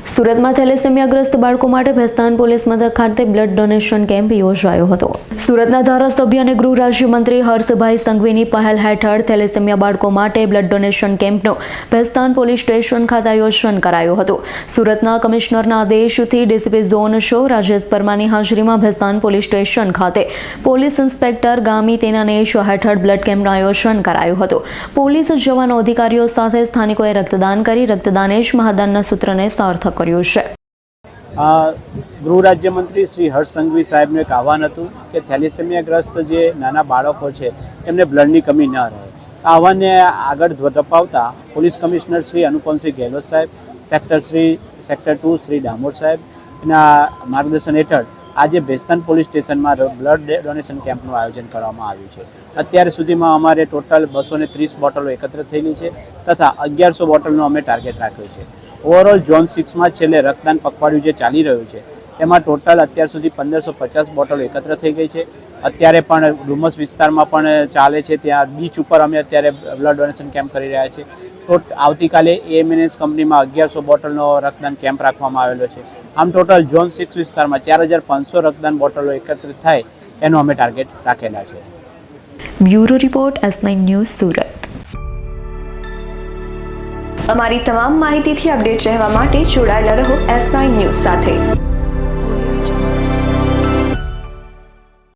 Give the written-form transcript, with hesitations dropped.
સુરતમાં થેલેસેમિયાગ્રસ્ત બાળકો માટે ભેસ્તાન પોલીસ મથક ખાતે બ્લડ ડોનેશન કેમ્પ યોજાયો હતો। સુરતના ધારાસભ્ય અને ગૃહ રાજ્યમંત્રી હર્ષભાઈ સંઘવીની પહેલ હેઠળ થેલેસેમિયા બાળકો માટે બ્લડ ડોનેશન કેમ્પનું ભેસ્તાન પોલીસ સ્ટેશન ખાતે આયોજન કરાયું હતું। સુરતના કમિશનરના આદેશથી ડીસીપી ઝોન શો રાજેશ પરમારની હાજરીમાં ભેસ્તાન પોલીસ સ્ટેશન ખાતે પોલીસ ઇન્સ્પેક્ટર ગામી તેનાને શો હેઠળ બ્લડ કેમ્પનું આયોજન કરાયું હતું। પોલીસ જવાનો અધિકારીઓ સાથે સ્થાનિકોએ રક્તદાન કરી રક્તદાન જ મહાદાનના સૂત્રને સાર્થક કર્યું છે। ગૃહ રાજ્યમંત્રી શ્રી હર્ષ સંઘવી સાહેબનું એક આહવાન હતું કે થેલેસેમિયાગ્રસ્ત જે નાના બાળકો છે એમને બ્લડની કમી ન રહે। આ આહવાનને આગળ ધપાવતા પોલીસ કમિશનર શ્રી અનુપમસિંહ ગેહલોત સાહેબ, સેક્ટર 2 શ્રી ડામોર સાહેબ એના માર્ગદર્શન હેઠળ આજે ભેસ્તાન પોલીસ સ્ટેશનમાં બ્લડ ડોનેશન કેમ્પનું આયોજન કરવામાં આવ્યું છે। અત્યાર સુધીમાં અમારે ટોટલ 230 બોટલો એકત્ર થયેલી છે તથા 1100 બોટલનો અમે ટાર્ગેટ રાખ્યો છે। ઓવરઓલ ઝોન 6માં છેલ્લે રક્તદાન પખવાડિયું જે ચાલી રહ્યું છે એમાં ટોટલ અત્યાર સુધી 1550 બોટલો એકત્ર થઈ ગઈ છે। અત્યારે પણ ડુમસ વિસ્તારમાં પણ ચાલે છે, ત્યાં બીચ ઉપર અમે અત્યારે બ્લડ ડોનેશન કેમ્પ કરી રહ્યા છીએ। આવતીકાલે એએમએનએસ કંપનીમાં 1100 બોટલનો રક્તદાન કેમ્પ રાખવામાં આવેલો છે। આમ ટોટલ ઝોન 6 વિસ્તારમાં 4500 રક્તદાન બોટલો એકત્રિત થાય એનો અમે ટાર્ગેટ રાખેલા છે। Bureau report S9 news Surat. અમારી તમામ માહિતીથી અપડેટ રહેવા માટે જોડાયેલા રહો S9 ન્યૂઝ સાથે।